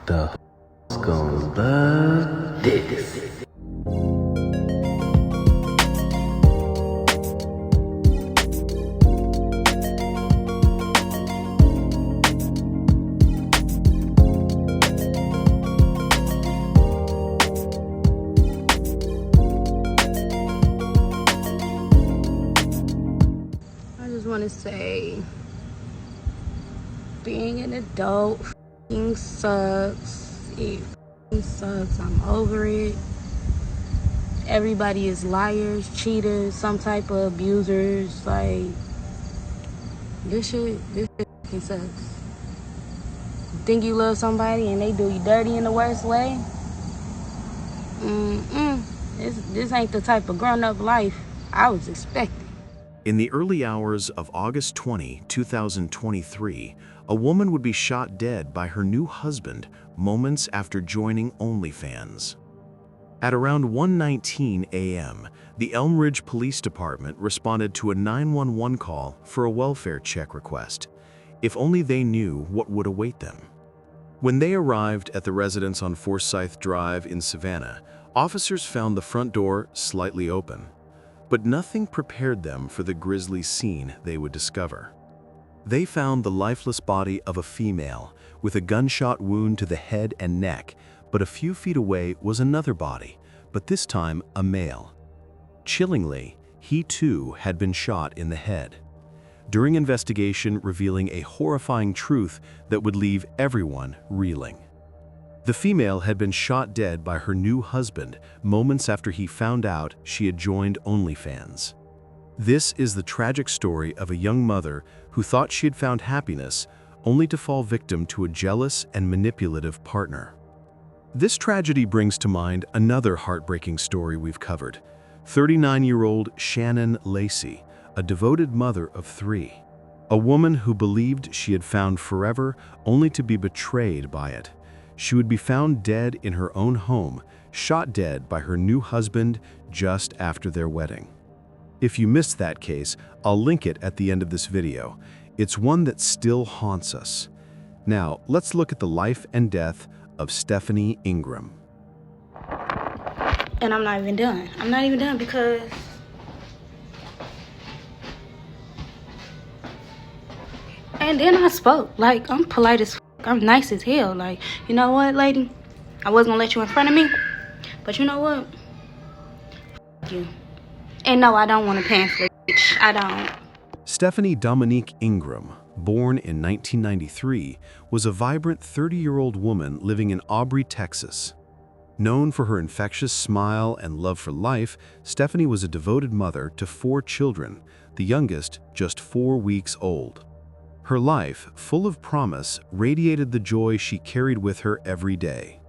The gonna love this. I just want to say, being an adult f***ing sucks. It f***ing sucks. I'm over it. Everybody is liars, cheaters, some type of abusers. Like, this shit f***ing sucks. You think you love somebody and they do you dirty in the worst way? This ain't the type of grown-up life I was expecting. In the early hours of August 20, 2023, a woman would be shot dead by her new husband moments after joining OnlyFans. At around 1:19 a.m., the Elm Ridge Police Department responded to a 911 call for a welfare check request. If only they knew what would await them. When they arrived at the residence on Forsyth Drive in Savannah, officers found the front door slightly open. But nothing prepared them for the grisly scene they would discover. They found the lifeless body of a female with a gunshot wound to the head and neck, but a few feet away was another body, but this time a male. Chillingly, he too had been shot in the head. During investigation revealing a horrifying truth that would leave everyone reeling. The female had been shot dead by her new husband moments after he found out she had joined OnlyFans. This is the tragic story of a young mother who thought she had found happiness only to fall victim to a jealous and manipulative partner. This tragedy brings to mind another heartbreaking story we've covered. 39-year-old Shannon Lacey, a devoted mother of 3. A woman who believed she had found forever only to be betrayed by it. She would be found dead in her own home, shot dead by her new husband just after their wedding. If you missed that case, I'll link it at the end of this video. It's one that still haunts us. Now, let's look at the life and death of Stephanie Ingram. And I'm not even done. I'm not even done because and then I spoke. Like, I'm polite as f***. I'm nice as hell. Like, you know what, lady? I wasn't gonna let you in front of me. But you know what? F*** you. And no, I don't want to pamphlet, bitch. I don't. Stephanie Dominique Ingram, born in 1993, was a vibrant 30-year-old woman living in Aubrey, Texas. Known for her infectious smile and love for life, Stephanie was a devoted mother to 4 children, the youngest just 4 weeks old. Her life, full of promise, radiated the joy she carried with her every day.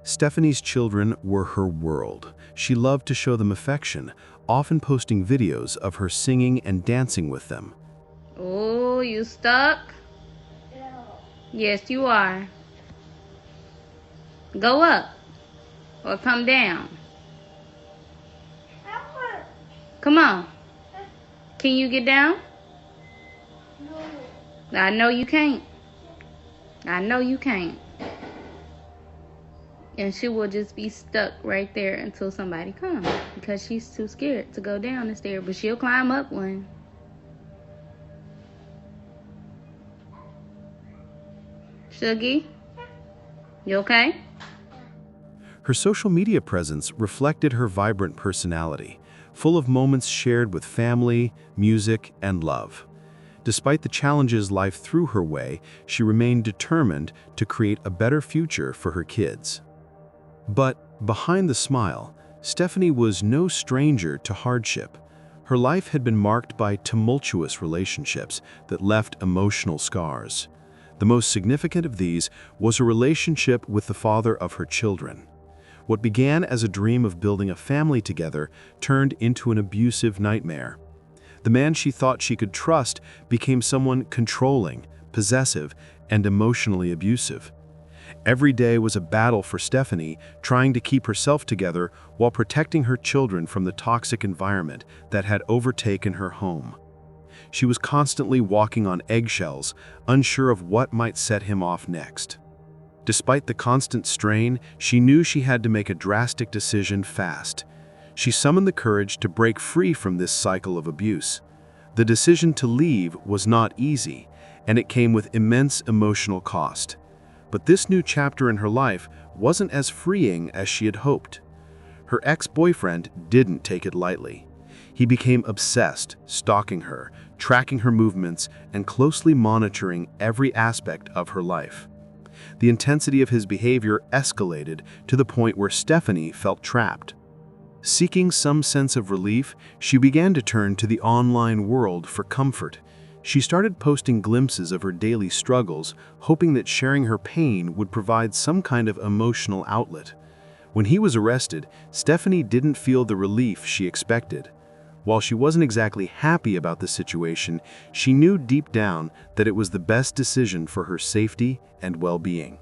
Stephanie's children were her world. She loved to show them affection, often posting videos of her singing and dancing with them. Oh, you stuck? No. Yes, you are. Go up or come down. Come on. Can you get down? I know you can't. I know you can't. And she will just be stuck right there until somebody comes because she's too scared to go down the stairs, but she'll climb up one. Shuggy, you okay? Her social media presence reflected her vibrant personality, full of moments shared with family, music, and love. Despite the challenges life threw her way, she remained determined to create a better future for her kids. But behind the smile, Stephanie was no stranger to hardship. Her life had been marked by tumultuous relationships that left emotional scars. The most significant of these was a relationship with the father of her children. What began as a dream of building a family together turned into an abusive nightmare. The man she thought she could trust became someone controlling, possessive, and emotionally abusive. Every day was a battle for Stephanie, trying to keep herself together while protecting her children from the toxic environment that had overtaken her home. She was constantly walking on eggshells, unsure of what might set him off next. Despite the constant strain, she knew she had to make a drastic decision fast. She summoned the courage to break free from this cycle of abuse. The decision to leave was not easy, and it came with immense emotional cost. But this new chapter in her life wasn't as freeing as she had hoped. Her ex-boyfriend didn't take it lightly. He became obsessed, stalking her, tracking her movements, and closely monitoring every aspect of her life. The intensity of his behavior escalated to the point where Stephanie felt trapped. Seeking some sense of relief, she began to turn to the online world for comfort. She started posting glimpses of her daily struggles, hoping that sharing her pain would provide some kind of emotional outlet. When he was arrested, Stephanie didn't feel the relief she expected. While she wasn't exactly happy about the situation, she knew deep down that it was the best decision for her safety and well-being.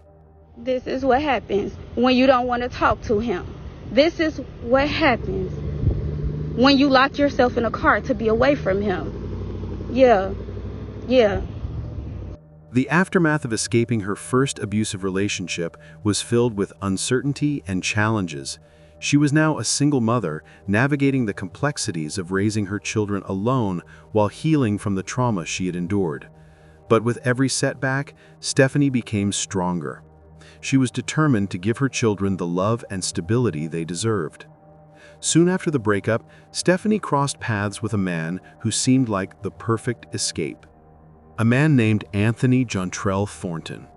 This is what happens when you don't want to talk to him. This is what happens when you lock yourself in a car to be away from him. Yeah. The aftermath of escaping her first abusive relationship was filled with uncertainty and challenges. She was now a single mother, navigating the complexities of raising her children alone while healing from the trauma she had endured. But with every setback, Stephanie became stronger. She was determined to give her children the love and stability they deserved. Soon after the breakup, Stephanie crossed paths with a man who seemed like the perfect escape. A man named Anthony Jontrell Thornton.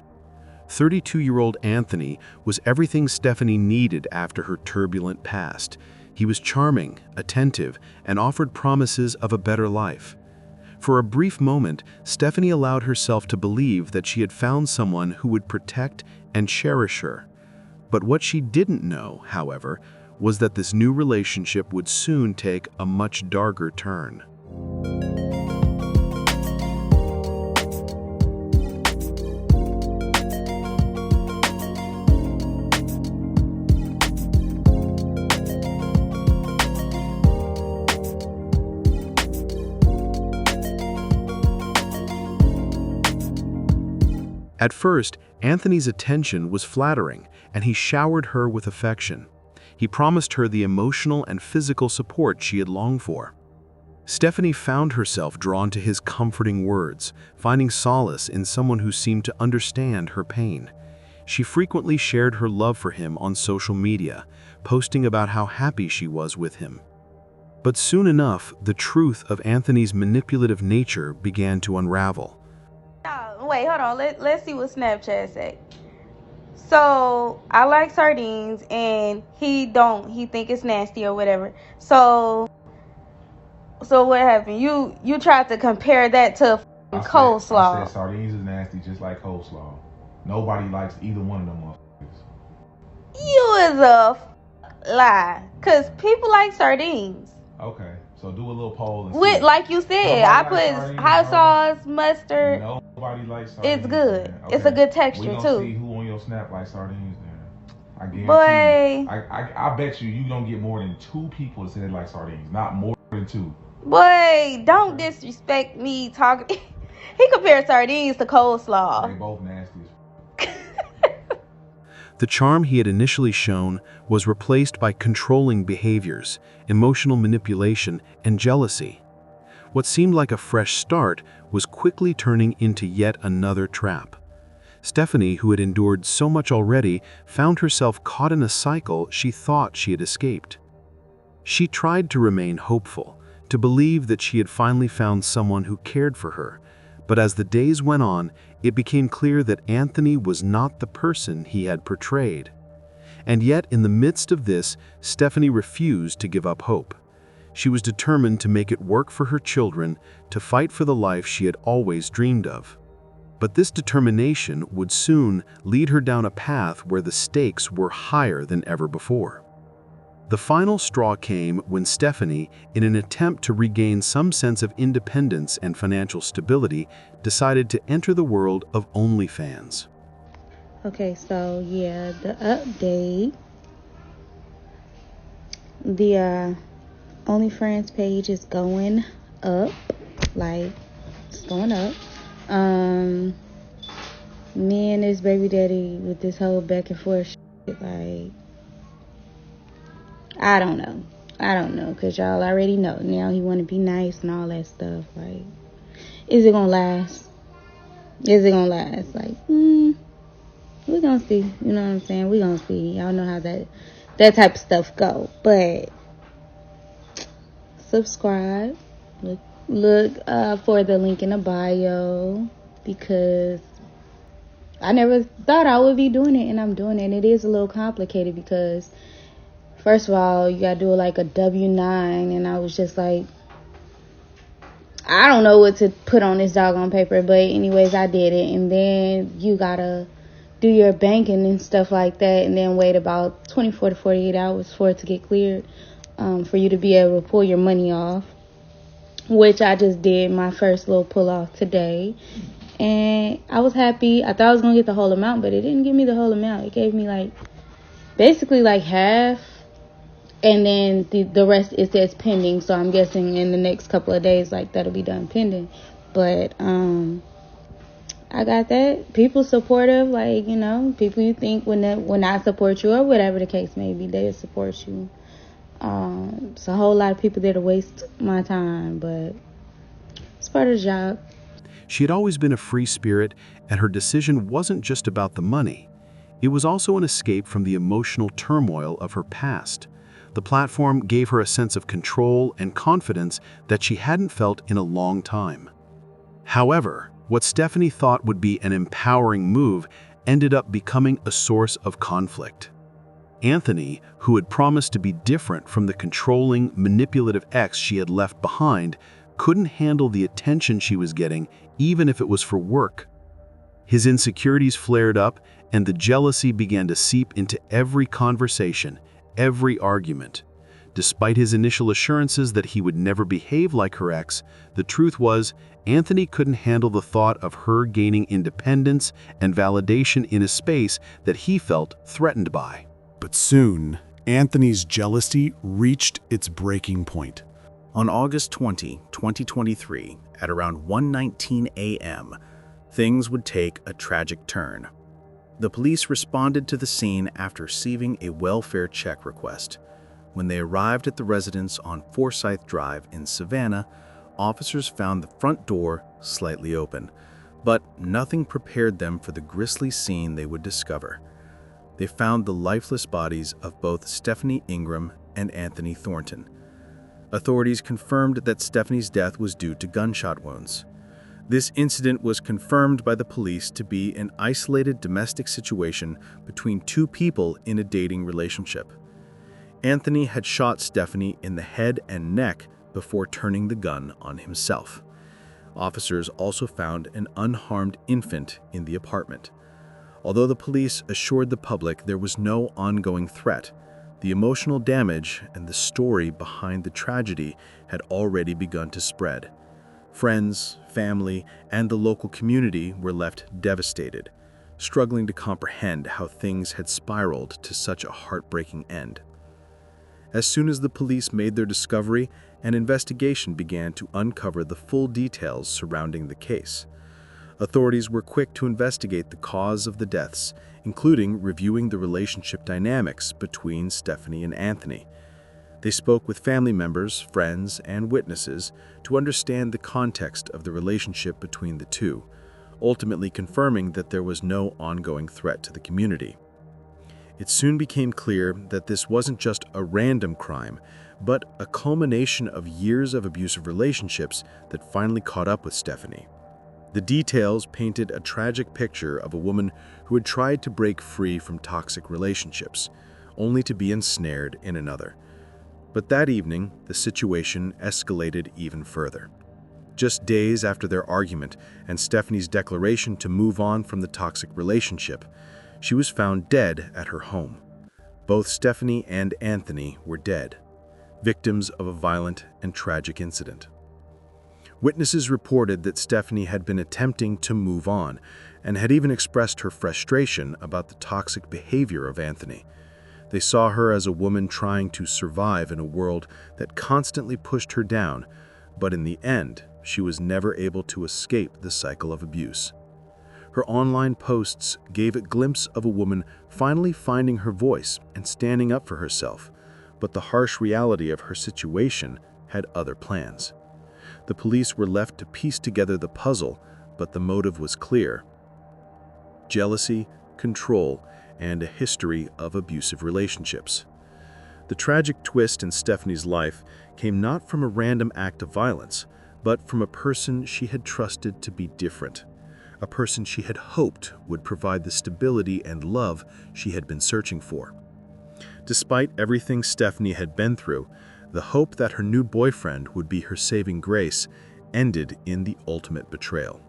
32-year-old Anthony was everything Stephanie needed after her turbulent past. He was charming, attentive, and offered promises of a better life. For a brief moment, Stephanie allowed herself to believe that she had found someone who would protect and cherish her. But what she didn't know, however, was that this new relationship would soon take a much darker turn. At first, Anthony's attention was flattering, and he showered her with affection. He promised her the emotional and physical support she had longed for. Stephanie found herself drawn to his comforting words, finding solace in someone who seemed to understand her pain. She frequently shared her love for him on social media, posting about how happy she was with him. But soon enough, the truth of Anthony's manipulative nature began to unravel. Wait, hold on. Let's see what Snapchat say. So I like sardines, and he think it's nasty or whatever. So what happened? You tried to compare that to coleslaw. I said sardines is nasty, just like coleslaw. Nobody likes either one of them motherfuckers. You is a lie, cause people like sardines. Okay, so do a little poll and With, see. like you said, I put hot sauce, mustard. Nobody likes sardines. It's good. Man. Okay. It's a good texture we gonna too. See who on your snap likes sardines then. I guarantee Boy. you. I bet you don't get more than 2 people that say they like sardines. Not more than 2. Boy, don't disrespect me talking. He compared sardines to coleslaw. They both nasty. The charm he had initially shown was replaced by controlling behaviors, emotional manipulation, and jealousy. What seemed like a fresh start was quickly turning into yet another trap. Stephanie, who had endured so much already, found herself caught in a cycle she thought she had escaped. She tried to remain hopeful, to believe that she had finally found someone who cared for her, but as the days went on, it became clear that Anthony was not the person he had portrayed. And yet, in the midst of this, Stephanie refused to give up hope. She was determined to make it work for her children, to fight for the life she had always dreamed of. But this determination would soon lead her down a path where the stakes were higher than ever before. The final straw came when Stephanie, in an attempt to regain some sense of independence and financial stability, decided to enter the world of OnlyFans. Okay, so yeah, the update. The OnlyFans page is going up. Like, it's going up. Me and this baby daddy with this whole back and forth shit, like, I don't know. I don't know, because y'all already know. Now he want to be nice and all that stuff. Like, is it going to last? Is it going to last? Like, we going to see. You know what I'm saying? We going to see. Y'all know how that type of stuff go. But subscribe. Look for the link in the bio, because I never thought I would be doing it, and I'm doing it. And it is a little complicated because, first of all, you got to do like a W-9, and I was just like, I don't know what to put on this doggone paper, but anyways, I did it. And then you got to do your banking and stuff like that, and then wait about 24 to 48 hours for it to get cleared, for you to be able to pull your money off, which I just did my first little pull off today. And I was happy. I thought I was going to get the whole amount, but it didn't give me the whole amount. It gave me basically half. And then the rest, it says pending. So I'm guessing in the next couple of days, that'll be done pending. But I got that. People supportive, people you think when I support you or whatever the case may be, they'll support you. It's a whole lot of people there to waste my time, but it's part of the job. She had always been a free spirit, and her decision wasn't just about the money. It was also an escape from the emotional turmoil of her past. The platform gave her a sense of control and confidence that she hadn't felt in a long time. However, what Stephanie thought would be an empowering move ended up becoming a source of conflict. Anthony, who had promised to be different from the controlling, manipulative ex she had left behind, couldn't handle the attention she was getting, even if it was for work. His insecurities flared up, and the jealousy began to seep into every conversation, every argument. Despite his initial assurances that he would never behave like her ex, the truth was, Anthony couldn't handle the thought of her gaining independence and validation in a space that he felt threatened by. But soon, Anthony's jealousy reached its breaking point. On August 20, 2023, at around 1:19 a.m., things would take a tragic turn. The police responded to the scene after receiving a welfare check request. When they arrived at the residence on Forsyth Drive in Savannah, officers found the front door slightly open, but nothing prepared them for the grisly scene they would discover. They found the lifeless bodies of both Stephanie Ingram and Anthony Thornton. Authorities confirmed that Stephanie's death was due to gunshot wounds. This incident was confirmed by the police to be an isolated domestic situation between two people in a dating relationship. Anthony had shot Stephanie in the head and neck before turning the gun on himself. Officers also found an unharmed infant in the apartment. Although the police assured the public there was no ongoing threat, the emotional damage and the story behind the tragedy had already begun to spread. Friends, family, and the local community were left devastated, struggling to comprehend how things had spiraled to such a heartbreaking end. As soon as the police made their discovery, an investigation began to uncover the full details surrounding the case. Authorities were quick to investigate the cause of the deaths, including reviewing the relationship dynamics between Stephanie and Anthony. They spoke with family members, friends, and witnesses to understand the context of the relationship between the two, ultimately confirming that there was no ongoing threat to the community. It soon became clear that this wasn't just a random crime, but a culmination of years of abusive relationships that finally caught up with Stephanie. The details painted a tragic picture of a woman who had tried to break free from toxic relationships, only to be ensnared in another. But that evening, the situation escalated even further. Just days after their argument and Stephanie's declaration to move on from the toxic relationship, she was found dead at her home. Both Stephanie and Anthony were dead, victims of a violent and tragic incident. Witnesses reported that Stephanie had been attempting to move on and had even expressed her frustration about the toxic behavior of Anthony. They saw her as a woman trying to survive in a world that constantly pushed her down, but in the end, she was never able to escape the cycle of abuse. Her online posts gave a glimpse of a woman finally finding her voice and standing up for herself, but the harsh reality of her situation had other plans. The police were left to piece together the puzzle, but the motive was clear: jealousy, control, and a history of abusive relationships. The tragic twist in Stephanie's life came not from a random act of violence, but from a person she had trusted to be different, a person she had hoped would provide the stability and love she had been searching for. Despite everything Stephanie had been through, the hope that her new boyfriend would be her saving grace ended in the ultimate betrayal.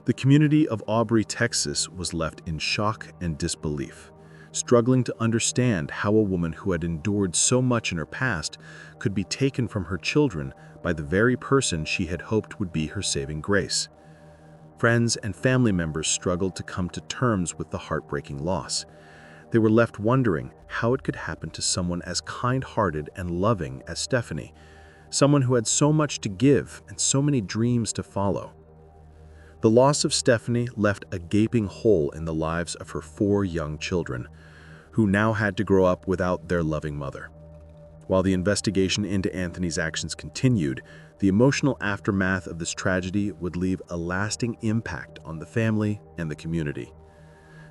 The community of Aubrey, Texas was left in shock and disbelief, struggling to understand how a woman who had endured so much in her past could be taken from her children by the very person she had hoped would be her saving grace. Friends and family members struggled to come to terms with the heartbreaking loss. They were left wondering how it could happen to someone as kind-hearted and loving as Stephanie, someone who had so much to give and so many dreams to follow. The loss of Stephanie left a gaping hole in the lives of her 4 young children, who now had to grow up without their loving mother. While the investigation into Anthony's actions continued, the emotional aftermath of this tragedy would leave a lasting impact on the family and the community.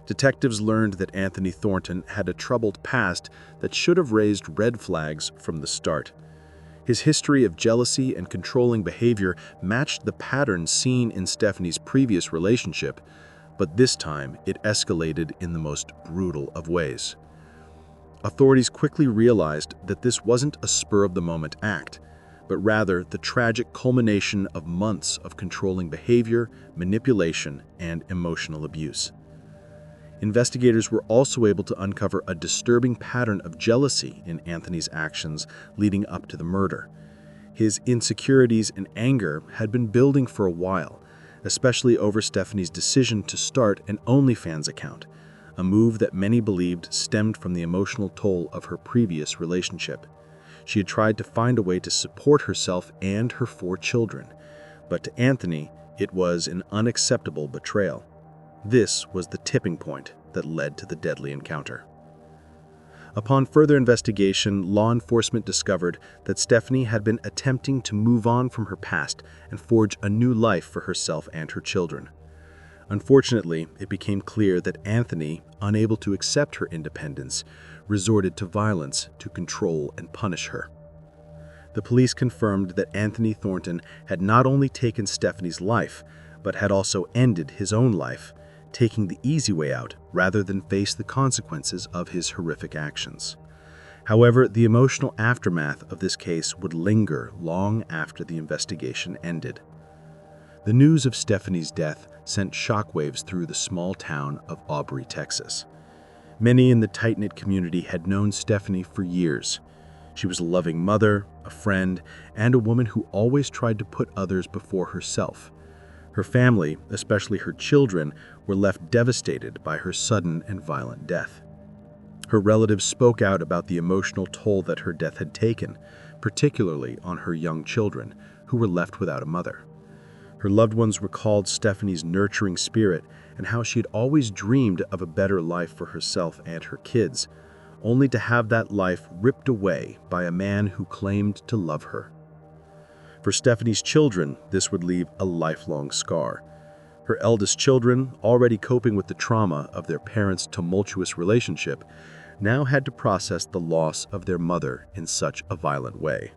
Detectives learned that Anthony Thornton had a troubled past that should have raised red flags from the start. His history of jealousy and controlling behavior matched the pattern seen in Stephanie's previous relationship, but this time it escalated in the most brutal of ways. Authorities quickly realized that this wasn't a spur-of-the-moment act, but rather the tragic culmination of months of controlling behavior, manipulation, and emotional abuse. Investigators were also able to uncover a disturbing pattern of jealousy in Anthony's actions leading up to the murder. His insecurities and anger had been building for a while, especially over Stephanie's decision to start an OnlyFans account, a move that many believed stemmed from the emotional toll of her previous relationship. She had tried to find a way to support herself and her 4 children, but to Anthony, it was an unacceptable betrayal. This was the tipping point that led to the deadly encounter. Upon further investigation, law enforcement discovered that Stephanie had been attempting to move on from her past and forge a new life for herself and her children. Unfortunately, it became clear that Anthony, unable to accept her independence, resorted to violence to control and punish her. The police confirmed that Anthony Thornton had not only taken Stephanie's life, but had also ended his own life, taking the easy way out rather than face the consequences of his horrific actions. However, the emotional aftermath of this case would linger long after the investigation ended. The news of Stephanie's death sent shockwaves through the small town of Aubrey, Texas. Many in the tight-knit community had known Stephanie for years. She was a loving mother, a friend, and a woman who always tried to put others before herself. Her family, especially her children, were left devastated by her sudden and violent death. Her relatives spoke out about the emotional toll that her death had taken, particularly on her young children, who were left without a mother. Her loved ones recalled Stephanie's nurturing spirit and how she had always dreamed of a better life for herself and her kids, only to have that life ripped away by a man who claimed to love her. For Stephanie's children, this would leave a lifelong scar. Her eldest children, already coping with the trauma of their parents' tumultuous relationship, now had to process the loss of their mother in such a violent way.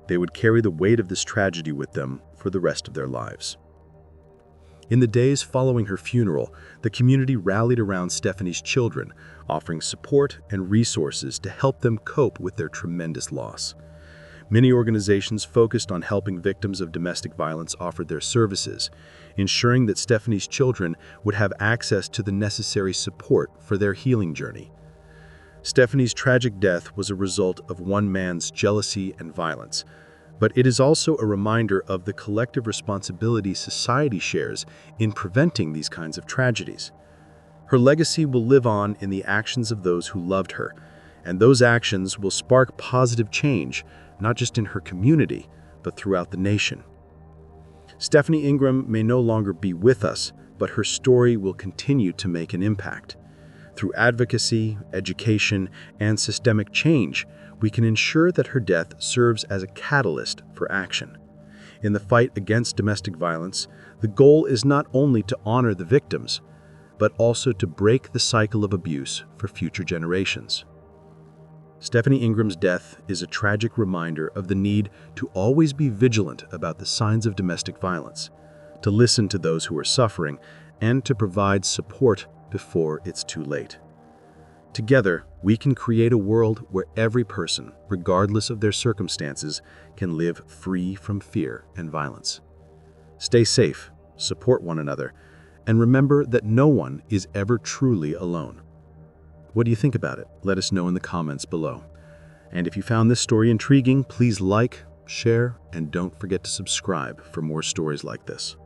They would carry the weight of this tragedy with them for the rest of their lives. In the days following her funeral, the community rallied around Stephanie's children, offering support and resources to help them cope with their tremendous loss. Many organizations focused on helping victims of domestic violence offered their services, ensuring that Stephanie's children would have access to the necessary support for their healing journey. Stephanie's tragic death was a result of one man's jealousy and violence, but it is also a reminder of the collective responsibility society shares in preventing these kinds of tragedies. Her legacy will live on in the actions of those who loved her, and those actions will spark positive change, not just in her community, but throughout the nation. Stephanie Ingram may no longer be with us, but her story will continue to make an impact. Through advocacy, education, and systemic change, we can ensure that her death serves as a catalyst for action. In the fight against domestic violence, the goal is not only to honor the victims, but also to break the cycle of abuse for future generations. Stephanie Ingram's death is a tragic reminder of the need to always be vigilant about the signs of domestic violence, to listen to those who are suffering, and to provide support before it's too late. Together, we can create a world where every person, regardless of their circumstances, can live free from fear and violence. Stay safe, support one another, and remember that no one is ever truly alone. What do you think about it? Let us know in the comments below. And if you found this story intriguing, please like, share, and don't forget to subscribe for more stories like this.